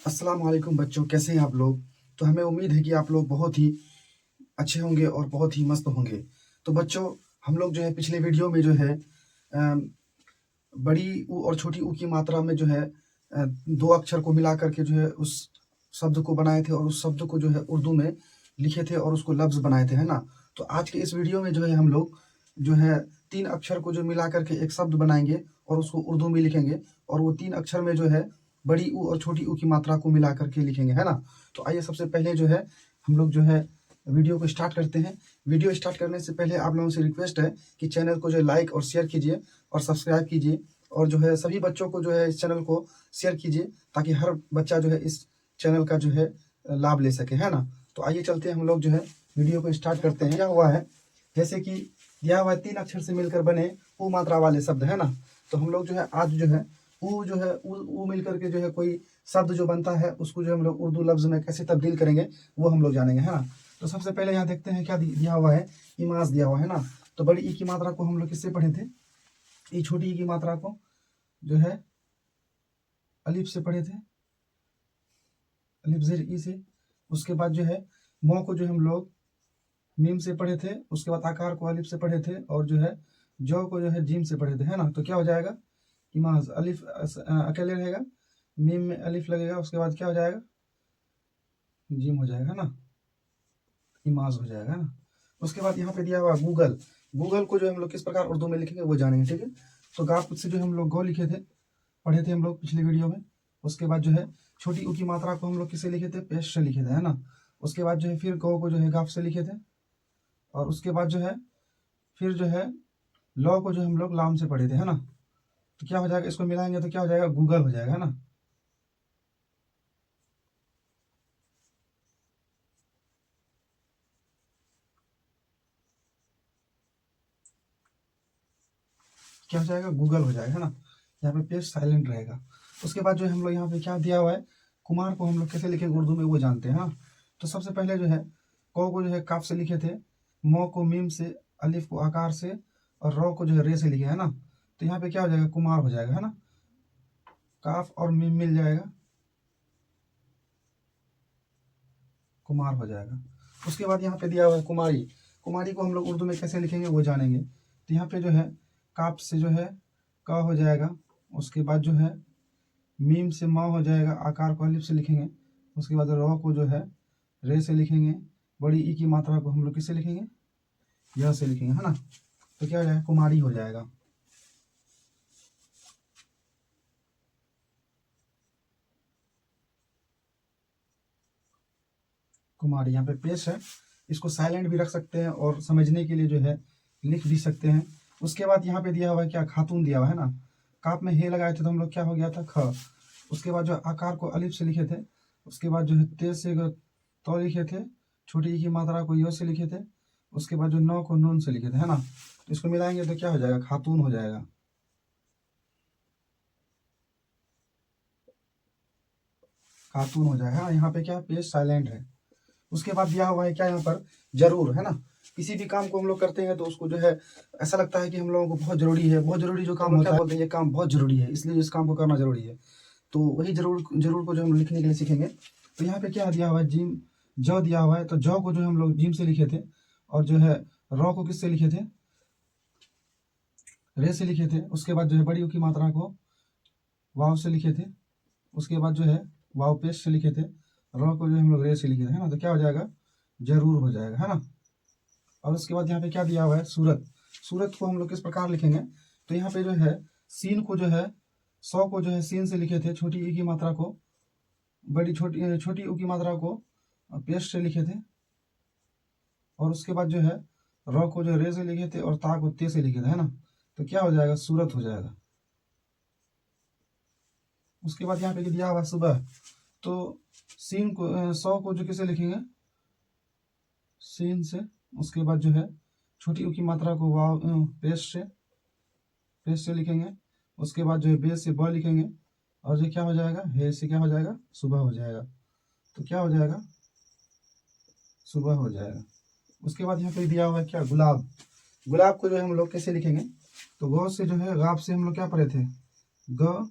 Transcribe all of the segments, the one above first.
अस्सलाम वालेकुम बच्चों, कैसे हैं आप लोग? तो हमें उम्मीद है कि आप लोग बहुत ही अच्छे होंगे और बहुत ही मस्त होंगे। तो बच्चों, हम लोग जो है पिछले वीडियो में जो है बड़ी ऊ और छोटी ऊ की मात्रा में जो है 2 अक्षर को मिला कर के जो है उस शब्द को बनाए थे और उस शब्द को जो है उर्दू में लिखे थे और उसको लफ्ज़ बनाए थे, है ना? तो आज के इस वीडियो में जो है हम लोग जो है 3 अक्षर को जो मिला कर के एक शब्द बनाएँगे और उसको उर्दू में लिखेंगे और वो 3 अक्षर में जो है बड़ी ऊ और छोटी ऊ की मात्रा को मिला कर के लिखेंगे, है ना? तो आइए सबसे पहले जो है हम लोग जो है वीडियो को स्टार्ट करते हैं। वीडियो स्टार्ट करने से पहले आप लोगों से रिक्वेस्ट है कि चैनल को जो है लाइक और शेयर कीजिए और सब्सक्राइब कीजिए और जो है सभी बच्चों को जो है इस चैनल को शेयर कीजिए ताकि हर बच्चा जो है इस चैनल का जो है लाभ ले सके, है ना? तो आइए चलते हैं हम लोग जो है वीडियो को स्टार्ट करते हैं। क्या हुआ है, जैसे कि दिया हुआ है 3 अक्षर से मिलकर बने ऊ मात्रा वाले शब्द, है ना? तो हम लोग जो है आज जो है ऊ मिलकर के जो है कोई शब्द जो बनता है उसको जो हम लोग उर्दू लफ्ज़ में कैसे तब्दील करेंगे वो हम लोग जानेंगे, है ना? तो सबसे पहले यहाँ देखते हैं क्या दिया हुआ है, इमाज दिया हुआ है ना? तो बड़ी ई की मात्रा को हम लोग किससे पढ़े थे? ई छोटी ई की मात्रा को जो है अलिफ से पढ़े थे, अलिफ ज़ेर ई से। उसके बाद जो है मौ को जो हम लोग मीम से पढ़े थे, उसके बाद आकार को अलिफ से पढ़े थे और जो है जौ को जो है जीम से पढ़े थे, है ना? तो क्या हो जाएगा? इमाज अलिफ अकेले रहेगा, मीम में अलिफ लगेगा, उसके बाद क्या हो जाएगा? जीम हो जाएगा ना, इमाज हो जाएगा ना। उसके बाद यहाँ पे दिया हुआ गूगल, गूगल को जो हम लोग किस प्रकार उर्दू में लिखेंगे वो जानेंगे, ठीक है? तो गाफ से जो हम लोग गौ लिखे थे, पढ़े थे हम लोग पिछले वीडियो में। उसके बाद जो है छोटी ऊ की मात्रा को हम लोग किससे लिखे थे? पेश से लिखे थे, है ना? उसके बाद जो है फिर गौ को जो है गाफ से लिखे थे और उसके बाद जो है फिर जो है लौ को जो हम लोग लाम से पढ़े थे, है ना? तो क्या हो जाएगा, इसको मिलाएंगे तो क्या हो जाएगा? गूगल हो जाएगा, है ना? क्या हो जाएगा? गूगल हो जाएगा, है ना? यहाँ पे पेश साइलेंट रहेगा। उसके बाद जो है हम लोग यहाँ पे क्या दिया हुआ है, कुमार को हम लोग कैसे लिखेंगे उर्दू में वो जानते हैं, हाँ? तो सबसे पहले जो है कौ को जो है काफ से लिखे थे, मौ को मीम से, अलिफ को आकार से और रौ को जो है रे से लिखे, है ना? तो यहाँ पे क्या हो जाएगा? कुमार हो जाएगा, है ना? काफ और मीम मिल जाएगा, कुमार हो जाएगा। उसके बाद यहाँ पे दिया हुआ है कुमारी, कुमारी को हम लोग उर्दू में कैसे लिखेंगे वो जानेंगे। तो यहाँ पे जो है काफ से जो है क हो जाएगा, उसके बाद जो है मीम से माँ हो जाएगा, आकार को अलिफ से लिखेंगे, उसके बाद रौ को जो है रे से लिखेंगे, बड़ी ई की मात्रा को हम लोग किससे लिखेंगे? यह से लिखेंगे, है ना? तो क्या हो जाएगा? कुमारी हो जाएगा। कुमारी यहाँ पे पेश है, इसको साइलेंट भी रख सकते हैं और समझने के लिए जो है लिख भी सकते हैं। उसके बाद यहाँ पे दिया हुआ है क्या? खातून दिया हुआ है ना? काप में हे लगाए थे तो हम लोग क्या हो गया था? ख। उसके बाद जो आकार को अलिफ से लिखे थे, उसके बाद जो है ते से तो लिखे थे, छोटी ई की मात्रा को यो से लिखे थे, उसके बाद जो नौ को नून से लिखे थे, है ना? तो इसको मिलाएंगे तो क्या हो जाएगा? खातून हो जाएगा। खातून हो जाएगा। यहाँ पे क्या है? पेश साइलेंट है। उसके बाद दिया हुआ है क्या यहाँ पर? जरूर, है ना? किसी भी काम को हम लोग करते हैं तो उसको जो है ऐसा लगता है कि हम लोगों को बहुत जरूरी है, बहुत जरूरी जो काम होता है, बोलते हैं ये काम बहुत जरूरी है इसलिए इस काम को करना जरूरी है। तो वही जरूर जरूर को जो हम लिखने के लिए सीखेंगे। तो यहाँ पे क्या दिया हुआ है? जिम, जौ दिया हुआ है, तो जौ को जो हम लोग जिम से लिखे थे और जो है रॉ को किससे लिखे थे? रे से लिखे थे। उसके बाद जो है बड़ी ऊ की मात्रा को वाव से लिखे थे, उसके बाद जो है वाव पेश से लिखे थे, रॉ को जो हम लोग रे से लिखे थे, है ना? तो क्या हो जाएगा? जरूर हो जाएगा, है ना? और उसके बाद यहाँ पे क्या दिया हुआ है? सूरत, सूरत को हम लोग किस प्रकार लिखेंगे? तो यहाँ पे जो है सीन को जो है सौ को जो है सीन से लिखे थे, छोटी ई की मात्रा को छोटी ऊ की मात्रा को पेश से लिखे थे और उसके बाद जो है रॉ को जो रे से लिखे थे और ता को ते से लिखे थे, है ना? तो क्या हो जाएगा? सूरत हो जाएगा। उसके बाद यहाँ पे दिया हुआ सुबह, तो सीन को सौ को जो किसे लिखेंगे? सीन से। उसके बाद जो है छोटी ऊ की मात्रा को वाव पेश से लिखेंगे, उसके बाद जो है बे से ब लिखेंगे और जो क्या हो जाएगा? हे से क्या हो जाएगा? सुबह हो जाएगा। तो क्या हो जाएगा? सुबह हो जाएगा। उसके बाद यहाँ पे दिया हुआ है क्या? गुलाब, गुलाब को जो है हम लोग कैसे लिखेंगे? तो गौ से जो है गाफ से हम लोग क्या पढ़े थे? ग,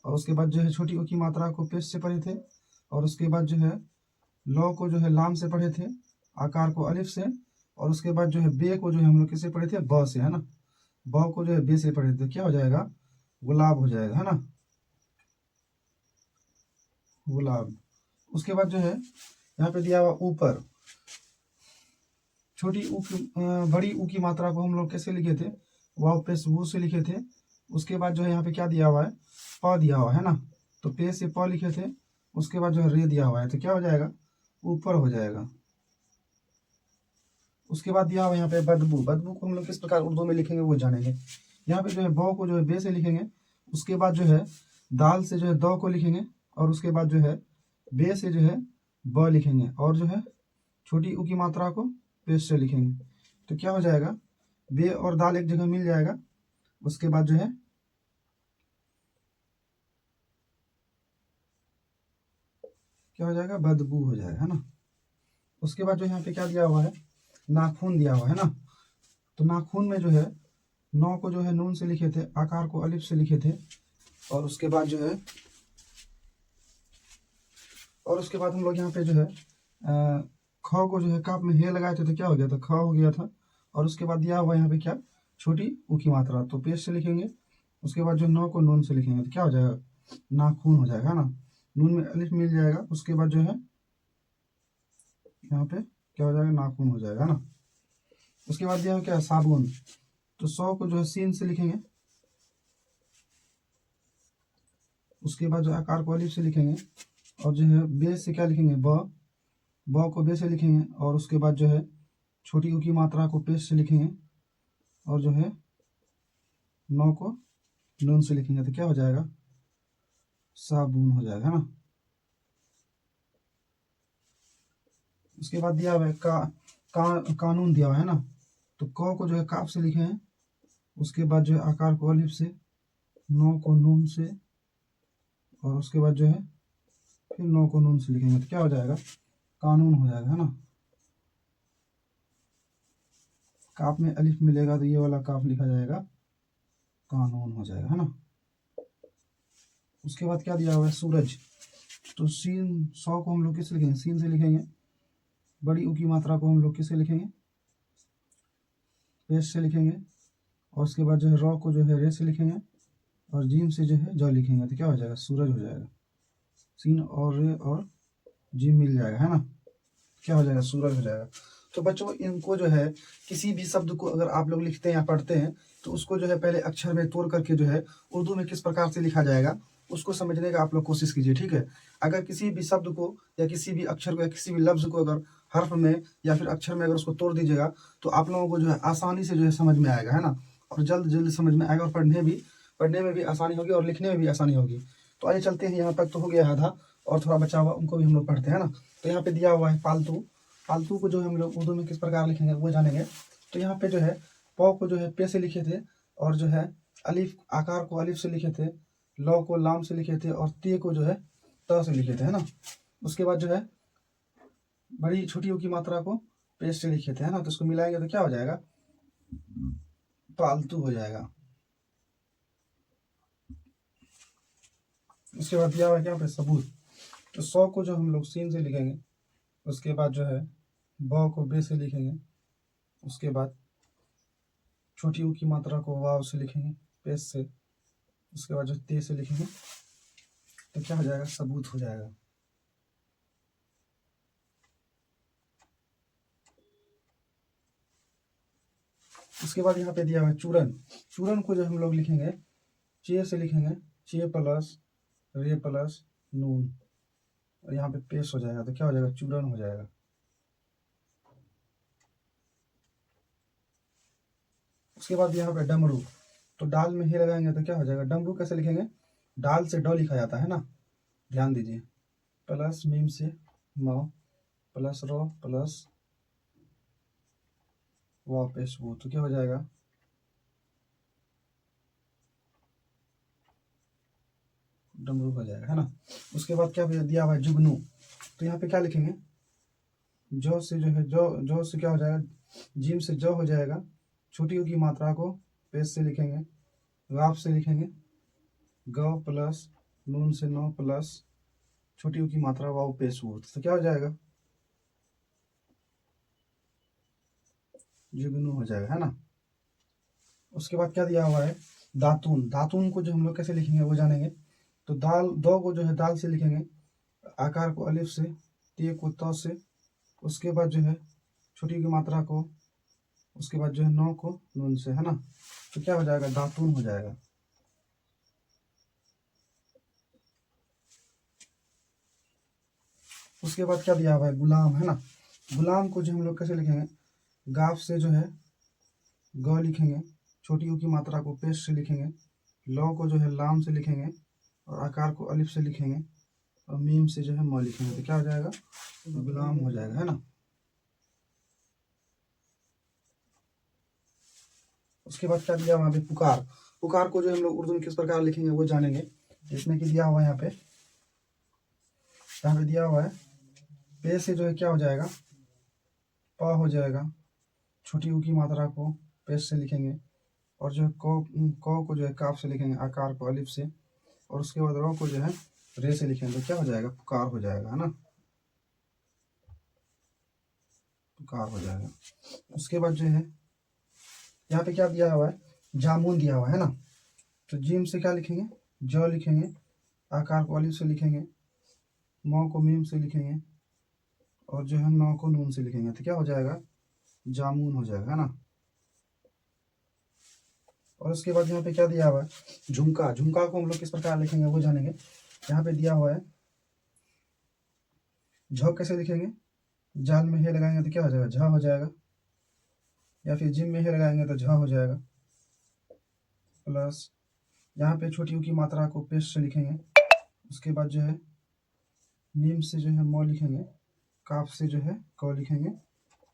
और उसके बाद जो है छोटी ऊ की मात्रा को पेश से पढ़े थे, और उसके बाद जो है लौ को जो है लाम से पढ़े थे, आकार को अलिफ से, और उसके बाद जो है बे को जो है हम लोग किससे पढ़े थे, ब से, है ना। ब को जो है बे से पढ़े थे, क्या हो जाएगा, गुलाब हो जाएगा, है ना, गुलाब। उसके बाद जो है यहाँ पे दिया हुआ ऊपर, छोटी ऊ की बड़ी ऊ की मात्रा को हम लोग कैसे लिखे थे, वाव पेश वो से लिखे थे। उसके बाद जो है यहाँ पे क्या दिया हुआ है, प दिया हुआ है ना, तो पे से प लिखे थे। उसके बाद जो है रे दिया हुआ है, तो क्या हो जाएगा, ऊपर हो जाएगा। उसके बाद दिया हुआ यहाँ पे बदबू, बदबू को हम लोग किस प्रकार उर्दू में लिखेंगे वो जानेंगे। यहाँ पे जो है ब को जो है बे से लिखेंगे, उसके बाद जो है दाल से जो है द को लिखेंगे, और उसके बाद जो है बे से जो है ब लिखेंगे, और जो है छोटी ऊ की मात्रा को पेश से लिखेंगे। तो क्या हो जाएगा, बे और दाल एक जगह मिल जाएगा। उसके बाद जो है क्या हो जाएगा, बदबू हो जाएगा, है ना। उसके बाद जो यहाँ पे क्या दिया हुआ है, नाखून दिया हुआ है ना। तो नाखून में जो है नौ को जो है नून से लिखे थे, आकार को अलिफ से लिखे थे, और उसके बाद जो है हम लोग यहाँ पे जो है ख को जो है काप में हे लगाए थे, तो क्या हो गया था, ख हो गया था। और उसके बाद दिया हुआ यहाँ पे क्या, छोटी ऊ की मात्रा, तो पेश से लिखेंगे। उसके बाद जो नौ को नून से लिखेंगे, तो क्या हो जाएगा, नाखून हो जाएगा, है ना। नून में अलिफ मिल जाएगा। उसके बाद जो है यहाँ पे क्या हो जाएगा, नाखून हो जाएगा, है ना। उसके बाद दिया हुआ क्या, साबुन, तो सौ को जो है सीन से लिखेंगे। उसके बाद जो आकार को अलिफ से लिखेंगे, और जो है बे से क्या लिखेंगे, ब को बे से लिखेंगे, और उसके बाद जो है छोटी ऊ की मात्रा को पेश से लिखेंगे, और जो है नौ को नून से लिखेंगे, तो क्या हो जाएगा, साबुन हो जाएगा, है ना। उसके बाद दिया हुआ है कानून दिया हुआ है ना, तो क को जो है काफ से लिखे हैं। उसके बाद जो है आकार को अलिफ से, नौ को नून से, और उसके बाद जो है फिर नौ को नून से लिखेंगे, तो क्या हो जाएगा, कानून हो जाएगा, है ना। काफ में अलिफ मिलेगा तो ये वाला काफ लिखा जाएगा, कानून हो जाएगा, है ना। उसके बाद क्या दिया हुआ है, सूरज, तो सीन सौ को हम लोग किससे लिखेंगे, सीन से लिखेंगे। बड़ी ऊ की मात्रा को हम लोग किससे लिखेंगे, पेश से लिखेंगे। और उसके बाद जो है रॉ को जो है रे से लिखेंगे, और जीम से जो है जौ लिखेंगे, तो क्या हो जाएगा, सूरज हो जाएगा। सीन और रे और जीम मिल जाएगा, है ना, क्या हो जाएगा, सूरज हो जाएगा। तो बच्चों इनको जो है किसी भी शब्द को अगर आप लोग लिखते हैं या पढ़ते हैं, तो उसको जो है पहले अक्षर में तोड़ करके जो है उर्दू में किस प्रकार से लिखा जाएगा उसको समझने का आप लोग कोशिश कीजिए, ठीक है। अगर किसी भी शब्द को या किसी भी अक्षर को या किसी भी लफ्ज को अगर हर्फ में या फिर अक्षर में अगर उसको तोड़ दीजिएगा, तो आप लोगों को जो है आसानी से जो है समझ में आएगा, है ना, और जल्द जल्द समझ में आएगा, और पढ़ने में भी आसानी होगी और लिखने में भी आसानी होगी। तो आइए चलते हैं, यहाँ तक तो हो गया आधा, और थोड़ा बचा हुआ उनको भी हम लोग पढ़ते हैं ना। तो यहाँ पे दिया हुआ है पालतू, पालतू को जो है हम लोग उर्दू में किस प्रकार लिखेंगे वो जानेंगे। तो यहाँ पे जो है प को जो है पे से लिखे थे, और जो है अलिफ आकार को अलिफ से लिखे थे, लौ को लाम से लिखे थे, और ते को जो है त से लिखे थे, है ना। उसके बाद जो है बड़ी छोटी ऊ की मात्रा को पेश से लिखे थे, है ना। तो इसको मिलाएंगे तो क्या हो जाएगा, पालतू हो जाएगा। उसके बाद दिया हुआ है क्या पे सबूत, तो सौ को जो हम लोग सीन से लिखेंगे। उसके बाद जो है ब को बे से लिखेंगे। उसके बाद छोटी ऊ की मात्रा को वाव से लिखेंगे, पेश से। उसके बाद जो ते से लिखेंगे, तो क्या हो जाएगा, सबूत हो जाएगा। उसके बाद यहाँ पे दिया हुआ है चूरन, चूरन को जो हम लोग लिखेंगे चे से लिखेंगे, चे प्लस रे प्लस नून, और यहाँ पे पेश हो जाएगा, तो क्या हो जाएगा, चूरन हो जाएगा। उसके बाद यहाँ पे डमरू, तो डाल में ही लगाएंगे तो क्या हो जाएगा, डमरू कैसे लिखेंगे, डाल से ड लिखा जाता है ना, ध्यान दीजिए। प्लस मीम से म प्लस रो प्लस व पेश वो, तो क्या हो जाएगा, डमरू हो जाएगा, है ना। उसके बाद क्या दिया हुआ है जुगनू, तो यहाँ पे क्या लिखेंगे, जो से जो है जो से क्या हो जाएगा, जिम से जो हो जाएगा। छोटी ऊ की मात्रा को पेश से लिखेंगे, गाफ से लिखेंगे, ग प्लस नून से नो प्लस छोटी ऊ की मात्रा वाव पेश ऊ, तो क्या हो जाएगा, जुगनू हो जाएगा, है ना। उसके बाद क्या दिया हुआ है, दातून। दातून को जो हम लोग कैसे लिखेंगे वो जानेंगे। तो दाल, दो को जो है दाल से लिखेंगे, आकार को अलिफ से, ते को त से, उसके बाद जो है छोटी की मात्रा को, उसके बाद जो है नौ को नून से, है ना। तो क्या हो जाएगा, दातून हो जाएगा। उसके बाद क्या दिया हुआ है, गुलाम, है ना। गुलाम को जो हम लोग कैसे लिखेंगे, गाफ से जो है ग लिखेंगे, छोटी ऊ की मात्रा को पेश से लिखेंगे, लौ को जो है लाम से लिखेंगे, और आकार को अलिफ से लिखेंगे, और मीम से जो है म लिखेंगे। तो क्या हो जाएगा, गुलाम हो जाएगा, है ना। उसके बाद क्या दिया वहाँ पे, पुकार। पुकार को जो हम लोग उर्दू में किस प्रकार लिखेंगे वो जानेंगे। इसमें कि दिया हुआ है यहाँ पे दिया हुआ है, पे से जो है क्या हो जाएगा, प हो जाएगा, छोटी ऊ की मात्रा को पेश से लिखेंगे, और जो है क को जो है काफ से लिखेंगे, आकार को अलिफ से, और उसके बाद र को जो है रे से लिखेंगे। तो क्या हो जाएगा, पुकार हो जाएगा, है ना, पुकार हो जाएगा। उसके बाद जो है यहाँ पे क्या दिया हुआ है, जामुन दिया हुआ है ना। तो जीम से क्या लिखेंगे, ज लिखेंगे, आकार को अलिफ से लिखेंगे, म को मीम से लिखेंगे, और जो है नौ को नून से लिखेंगे। तो क्या हो जाएगा, जामुन हो जाएगा, है ना। और उसके बाद यहाँ पे क्या दिया हुआ है, झुमका। झुमका को हम लोग किस प्रकार लिखेंगे वो जानेंगे। यहाँ पे दिया हुआ है, झ कैसे लिखेंगे, जाल में हे लगाएंगे तो क्या हो जाएगा, झ हो जाएगा, या फिर जिम में हे लगाएंगे तो झ हो जाएगा, प्लस यहाँ पे छोटी ऊ की मात्रा को पेश से लिखेंगे, उसके बाद जो है मीम से जो है म लिखेंगे, काफ से जो है क लिखेंगे।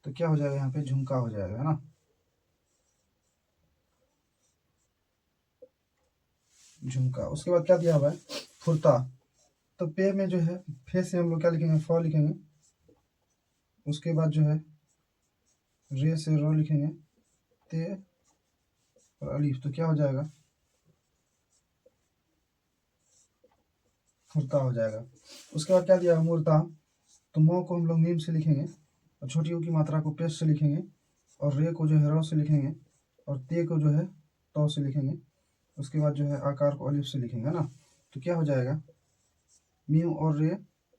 तो क्या हो जाएगा, यहाँ पे झुमका हो जाएगा, है ना। झुमका। उसके बाद क्या दिया हुआ है, फुर्ता। तो पे में जो है फे से हम लोग क्या लिखेंगे, फ लिखेंगे, उसके बाद जो है रे से रो लिखेंगे, ते और अलीफ। तो क्या हो जाएगा, फुर्ता हो जाएगा। उसके बाद क्या दिया है, मूर्ता। तो मो को हम लोग मीम से लिखेंगे, और छोटी ऊ की मात्रा को पेश से लिखेंगे, और रे को जो है रो से लिखेंगे, और ते को जो है तो से लिखेंगे, उसके बाद जो है आकार को अलिफ से लिखेंगे, है ना। तो क्या हो जाएगा, मीम और रे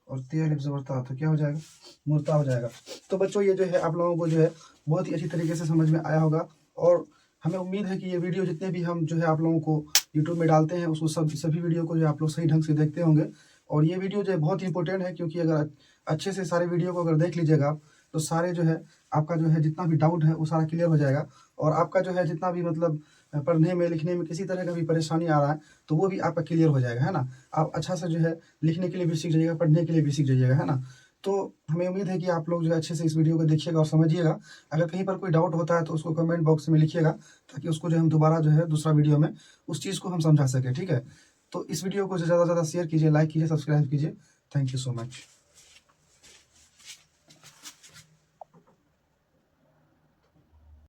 और ते अलिफ ज़बरता, तो क्या हो जाएगा, मूर्ता हो जाएगा। तो बच्चों ये जो है आप लोगों को जो है बहुत ही अच्छी तरीके से समझ में आया होगा, और हमें उम्मीद है कि ये वीडियो जितने भी हम जो है आप लोगों को यूट्यूब में डालते हैं उसको सभी वीडियो को जो है आप लोग सही ढंग से देखते होंगे। और ये वीडियो जो है बहुत ही इंपॉर्टेंट है, क्योंकि अगर अच्छे से सारे वीडियो को अगर देख लीजिएगा आप, तो सारे जो है आपका जो है जितना भी डाउट है वो सारा क्लियर हो जाएगा, और आपका जो है जितना भी मतलब पढ़ने में लिखने में किसी तरह का भी परेशानी आ रहा है तो वो भी आपका क्लियर हो जाएगा, है ना। आप अच्छा से जो है लिखने के लिए भी सीख जाइएगा, पढ़ने के लिए भी सीख जाइएगा, है ना। तो हमें उम्मीद है कि आप लोग जो है अच्छे से इस वीडियो को देखिएगा और समझिएगा। अगर कहीं पर कोई डाउट होता है तो उसको कमेंट बॉक्स में लिखिएगा, ताकि उसको जो है हम दोबारा जो है दूसरा वीडियो में उस चीज़ को हम समझा सकें, ठीक है। तो इस वीडियो को ज़्यादा से ज़्यादा शेयर कीजिए, लाइक कीजिए, सब्सक्राइब कीजिए। Thank you so much.